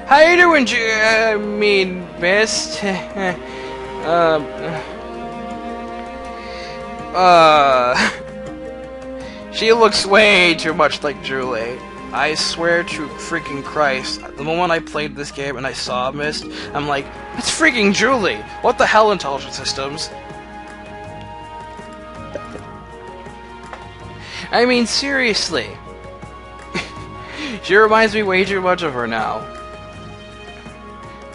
How you doing, Mist? She looks way too much like Julie. I swear to freaking Christ, the moment I played this game and I saw Mist, I'm like, it's freaking Julie! What the hell, Intelligent Systems? I mean, seriously. She reminds me way too much of her now.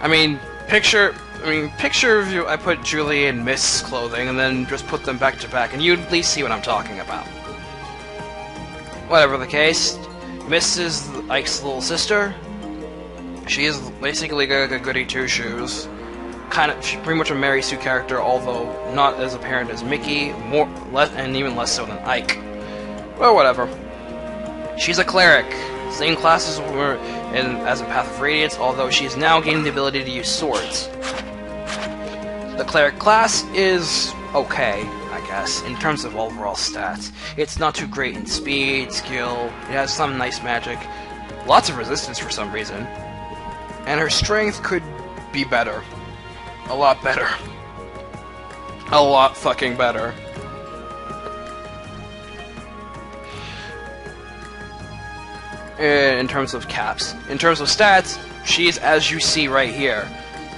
I mean, picture if I put Julie in Mist's clothing and then just put them back to back, and you'd at least see what I'm talking about. Whatever the case, Mist is Ike's little sister. She is basically a goody two-shoes. She's pretty much a Mary Sue character, although not as apparent as Mickey, and even less so than Ike. Well, whatever. She's a cleric, same class as as a Path of Radiance, although she's now gaining the ability to use swords. The cleric class is okay, I guess, in terms of overall stats. It's not too great in speed, skill, it has some nice magic, lots of resistance for some reason, and her strength could be better. A lot better. A lot fucking better. In terms of caps. In terms of stats, she's, as you see right here,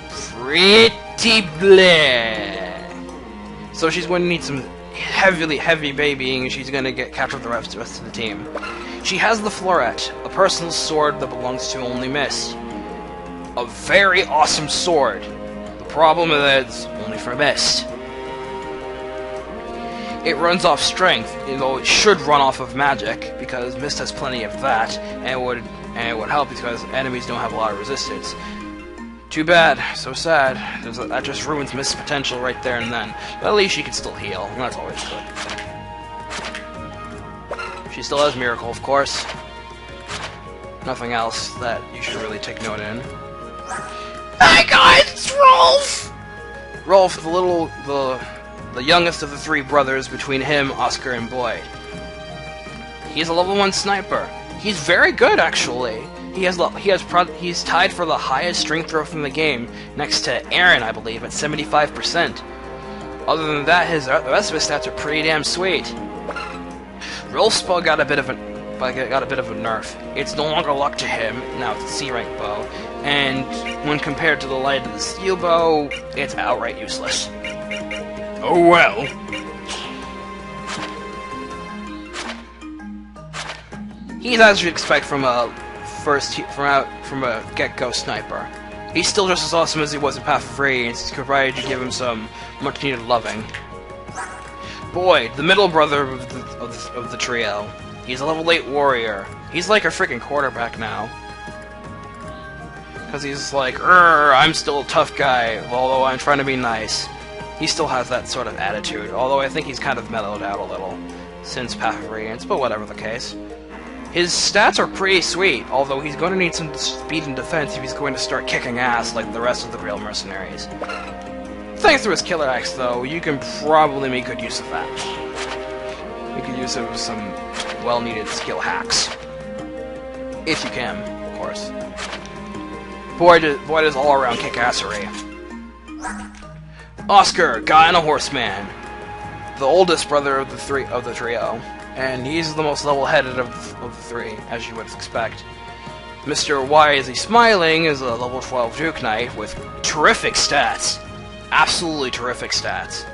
pretty bleh. So she's going to need some heavy babying, and she's going to get captured the rest of the team. She has the Florete, a personal sword that belongs to only Mist. A very awesome sword. The problem is it's only for Mist. It runs off strength, though it should run off of magic, because Mist has plenty of that, and it would help because enemies don't have a lot of resistance. Too bad, so sad. That just ruins Mist's potential right there and then. But at least she can still heal, and that's always good. She still has Miracle, of course. Nothing else that you should really take note in. Hey guys, it's Rolf! Rolf, the youngest of the three brothers between him, Oscar, and Boyd. He's a level 1 sniper. He's very good, actually. He's tied for the highest strength growth in the game, next to Aran, I believe, at 75%. Other than that, the rest of his stats are pretty damn sweet. Rolf's bow got a bit of a nerf. It's no longer locked to him, now it's a C-rank bow, and when compared to the light of the steel bow, it's outright useless. Oh well. He's as you'd expect from a get-go sniper. He's still just as awesome as he was in Path of Radiance, provided you give him some much-needed loving. Boyd, the middle brother of the trio. He's a level 8 warrior. He's like a freaking quarterback now. Because he's like, I'm still a tough guy, although I'm trying to be nice. He still has that sort of attitude, although I think he's kind of mellowed out a little since Path of Radiance, but whatever the case. His stats are pretty sweet, although he's going to need some speed and defense if he's going to start kicking ass like the rest of the real mercenaries. Thanks to his killer axe, though, you can probably make good use of that. You can use it with some well-needed skill hacks. If you can, of course. Boyd is all-around kick-assery. Oscar, guy on a horseman, the oldest brother of the trio, and he's the most level-headed of the three, as you would expect. Mr. Why Is He Smiling is a level 12 Duke Knight with terrific stats, absolutely terrific stats.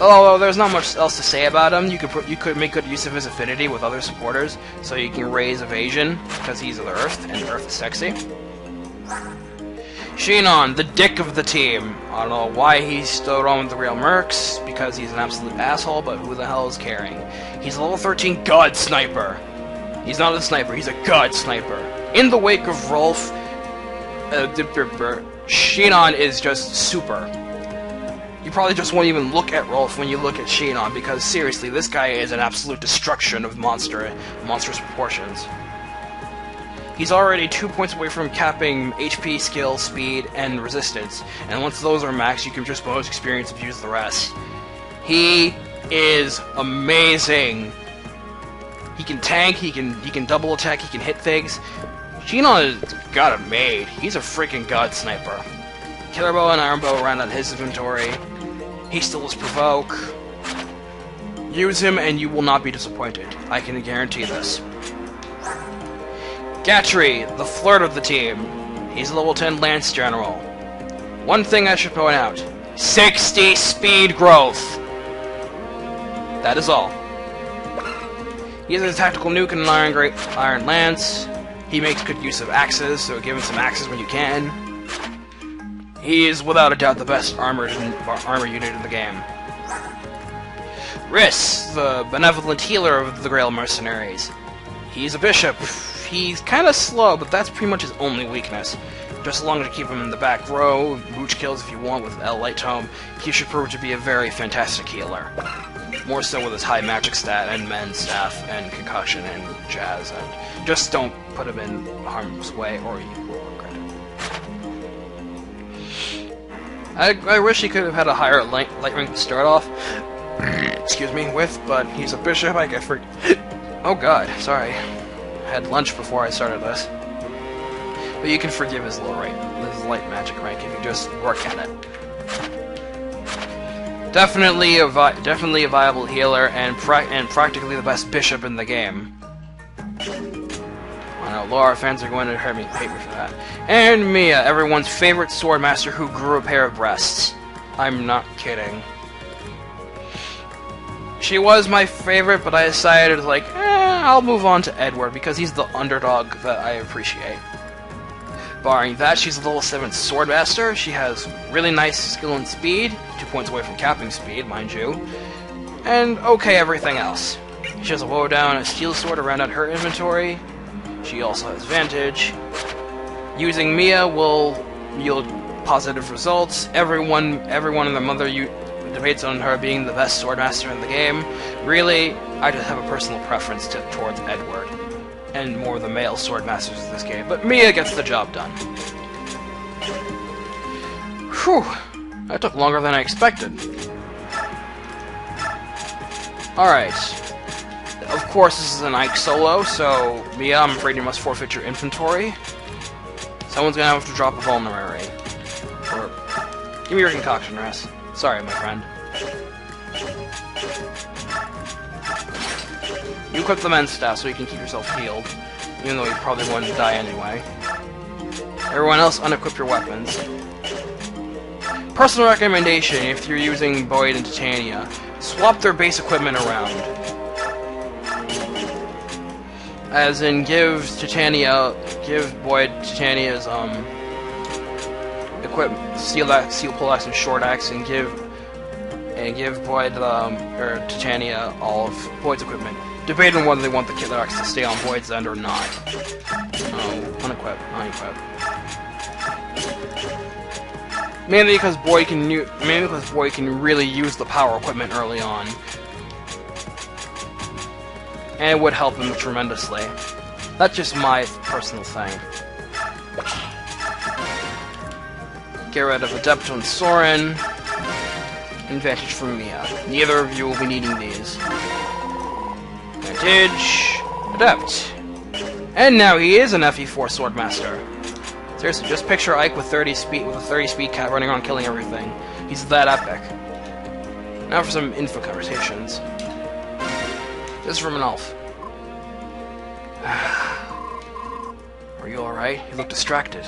Although there's not much else to say about him, you could make good use of his affinity with other supporters, so you can raise evasion because he's of the Earth, and Earth is sexy. Shinon, the dick of the team. I don't know why he's still on with the real mercs, because he's an absolute asshole, but who the hell is caring? He's a level 13 God Sniper. He's not a sniper, he's a God Sniper. In the wake of Rolf, Shinon is just super. You probably just won't even look at Rolf when you look at Shinon, because seriously, this guy is an absolute destruction of monstrous proportions. He's already 2 points away from capping HP, skill, speed, and resistance, and once those are maxed, you can just bonus experience and use the rest. He is amazing. He can tank, he can double attack, he can hit things. Shinon has got it made. He's a freaking god sniper. Killer bow and iron bow round out his inventory. He still has provoke. Use him and you will not be disappointed. I can guarantee this. Gatry, the flirt of the team. He's a level 10 Lance General. One thing I should point out. 60 speed growth! That is all. He has a tactical nuke and an iron lance. He makes good use of axes, so give him some axes when you can. He is without a doubt the best armor unit in the game. Riss, the benevolent healer of the Grail Mercenaries. He's a bishop. He's kind of slow, but that's pretty much his only weakness. Just as long as you keep him in the back row, mooch kills if you want with L Light Tome, he should prove to be a very fantastic healer. More so with his high magic stat and men's staff and concussion and jazz, and just don't put him in harm's way or you will regret it. I wish he could have had a higher light rank to start off, excuse me, with, but he's a bishop, I get for. Oh god, sorry. I had lunch before I started this. But you can forgive his low rank, his light magic rank if you just work at it. Definitely a viable healer and practically the best bishop in the game. I know Laura fans are going to hate me for that. And Mia, everyone's favorite swordmaster who grew a pair of breasts. I'm not kidding. She was my favorite, but I decided, like, I'll move on to Edward, because he's the underdog that I appreciate. Barring that, she's a level 7 swordmaster. She has really nice skill and speed, 2 points away from capping speed, mind you. And okay everything else. She has a woe down and a steel sword to round out her inventory. She also has Vantage. Using Mia will yield positive results. Everyone and their mother debates on her being the best swordmaster in the game. Really, I just have a personal preference towards Edward, and more of the male swordmasters in this game, but Mia gets the job done. Whew, that took longer than I expected. Alright. Of course, this is an Ike Solo, so Mia, I'm afraid you must forfeit your inventory. Someone's gonna have to drop a vulnerary. Or, give me your concoction, Rest. Sorry, my friend. You equip the men's staff so you can keep yourself healed, even though you're probably going to die anyway. Everyone else, unequip your weapons. Personal recommendation, if you're using Boyd and Titania, swap their base equipment around. As in, give Boyd Titania's, steel pole axe and short axe, and give Boyd, or Titania all of Boyd's equipment. Debate on whether they want the killer axe to stay on Boyd's end or not. Unequip. Mainly because Boyd can really use the power equipment early on, and it would help him tremendously. That's just my personal thing. Get rid of Adepto and Soren. Advantage from Mia. Neither of you will be needing these. Advantage. Adept. And now he is an FE4 Swordmaster. Seriously, just picture Ike with 30 speed, with a 30 speed cat running around killing everything. He's that epic. Now for some info conversations. This is from an elf. Are you alright? You look distracted.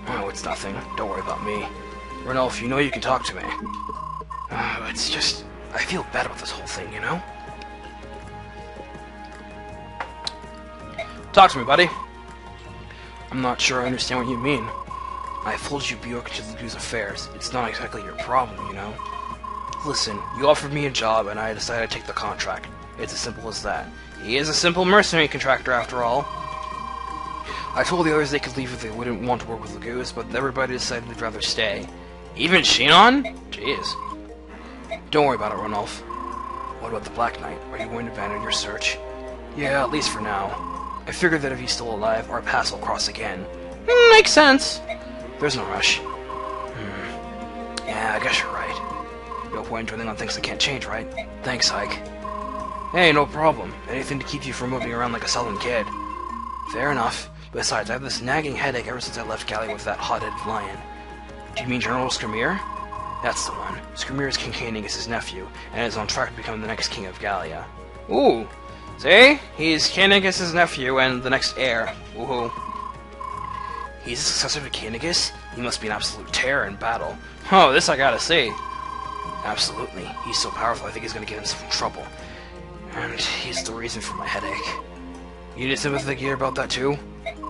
Oh, it's nothing. Don't worry about me. Rolf, you know you can talk to me. It's just... I feel bad about this whole thing, you know? Talk to me, buddy. I'm not sure I understand what you mean. I followed you Bjork to Lugu's affairs. It's not exactly your problem, you know? Listen, you offered me a job, and I decided to take the contract. It's as simple as that. He is a simple mercenary contractor, after all. I told the others they could leave if they wouldn't want to work with Lugus, but everybody decided they'd rather stay. Even Shinon? Jeez. Don't worry about it, Rolf. What about the Black Knight? Are you going to abandon your search? Yeah, at least for now. I figured that if he's still alive, our paths will cross again. Makes sense. There's no rush. Yeah, I guess you're right. No point in dwelling on things that can't change, right? Thanks, Ike. Hey, no problem. Anything to keep you from moving around like a sullen kid. Fair enough. Besides, I have this nagging headache ever since I left Gallia with that hot-headed lion. Do you mean General Skrimir? That's the one. Skrimir is King Caningus' nephew, and is on track to become the next king of Gallia. Ooh! See? He's Caningus' nephew and the next heir. Woohoo. He's the successor to Caningus? He must be an absolute terror in battle. Oh, this I gotta see. Absolutely. He's so powerful I think he's gonna get himself in trouble. And he's the reason for my headache. You need sympathy here about that too?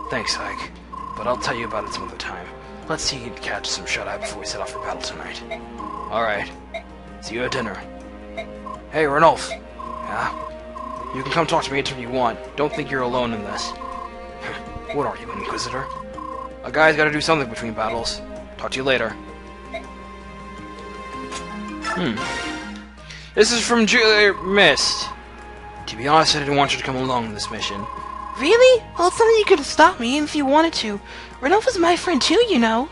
Thanks, Ike. But I'll tell you about it some other time. Let's see you can catch some shut-eye before we set off for battle tonight. Alright. See you at dinner. Hey, Rolf. Yeah? You can come talk to me anytime you want. Don't think you're alone in this. What are you, an Inquisitor? A guy's gotta do something between battles. Talk to you later. This is from Mist. To be honest, I didn't want you to come along on this mission. Really? Well, it's something you could have stopped me if you wanted to. Rolf was my friend too, you know.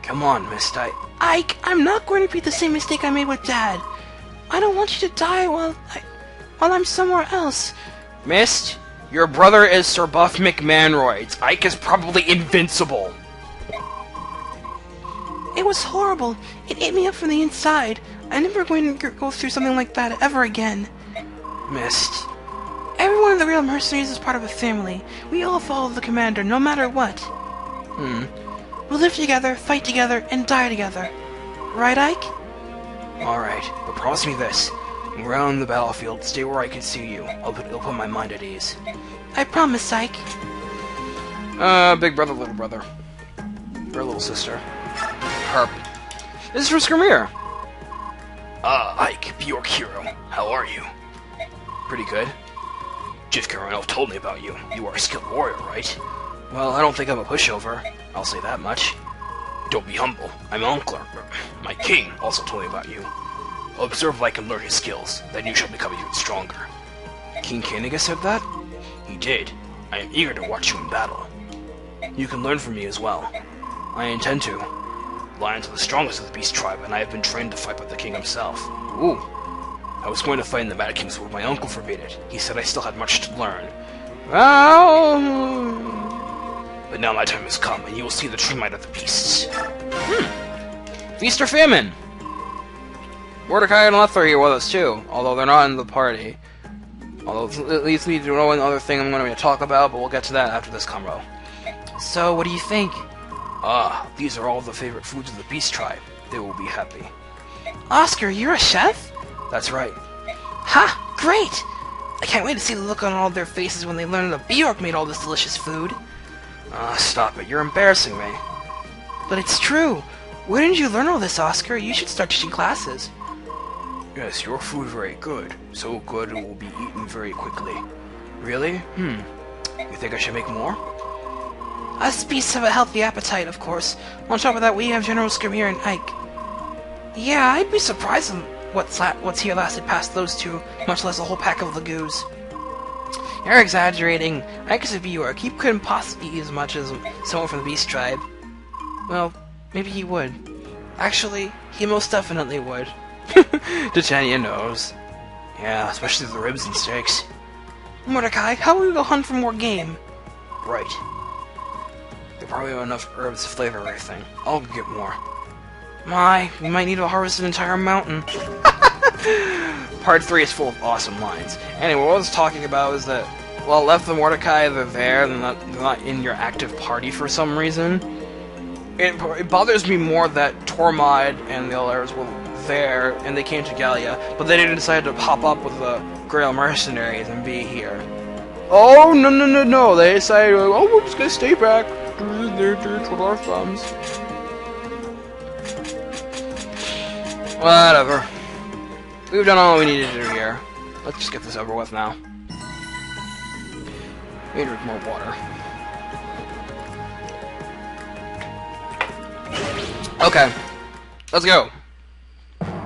Come on, Mist, Ike, I'm not going to repeat the same mistake I made with Dad. I don't want you to die while I'm somewhere else. Mist, your brother is Sir Buff McManroids. Ike is probably invincible. It was horrible. It ate me up from the inside. I'm never going to go through something like that ever again. Mist. Everyone in the real mercenaries is part of a family. We all follow the commander, no matter what. We'll live together, fight together, and die together. Right, Ike? Alright, but promise me this. When we're out on the battlefield, stay where I can see you. It'll put my mind at ease. I promise, Ike. Big brother, little brother. Or little sister. Herp. This is from Skrimir. Ike, Bjork hero. How are you? Pretty good. Jivka Rolf told me about you. You are a skilled warrior, right? Well, I don't think I'm a pushover. I'll say that much. Don't be humble. I'm uncle. My king also told me about you. Observe like and learn his skills, then you shall become even stronger. King Caningus said that? He did. I am eager to watch you in battle. You can learn from me as well. I intend to. Lions are the strongest of the beast tribe, and I have been trained to fight by the king himself. Ooh. I was going to fight in the Mad King's War, but my uncle forbade it. He said I still had much to learn. Well... But now my time has come, and you will see the true might of the beasts. Feast or famine? Mordecai and Leth are here with us too, although they're not in the party. Although it leads me to know another thing I'm going to talk about, but we'll get to that after this combo. So, what do you think? These are all the favorite foods of the beast tribe. They will be happy. Oscar, you're a chef? That's right. Ha! Great! I can't wait to see the look on all their faces when they learn that Bjork made all this delicious food. Stop it. You're embarrassing me. But it's true. Where did you learn all this, Oscar? You should start teaching classes. Yes, your food very good. So good it will be eaten very quickly. Really? You think I should make more? Us beasts have a healthy appetite, of course. On top of that, we have General Skrimir and Ike. Yeah, I'd be surprised if what's here lasted past those two, much less a whole pack of Lagoos. You're exaggerating. Ike's a Bjork. He couldn't possibly eat as much as someone from the Beast Tribe. Well, maybe he would. Actually, he most definitely would. Titania knows. Yeah, especially the ribs and steaks. Mordecai, how will we go hunt for more game? Right. There probably have enough herbs to flavor everything. I'll go get more. We might need to harvest an entire mountain. Part 3 is full of awesome lines. Anyway, what I was talking about is that, while Leth and Mordecai, they're there, they're not in your active party for some reason. It bothers me more that Tormod and the others were there, and they came to Gallia, but they didn't decide to pop up with the Grail Mercenaries and be here. Oh, no, they decided, oh, we're just gonna stay back, twiddle our thumbs. Whatever. We've done all we needed to do here. Let's just get this over with now. Need to drink more water. Okay. Let's go.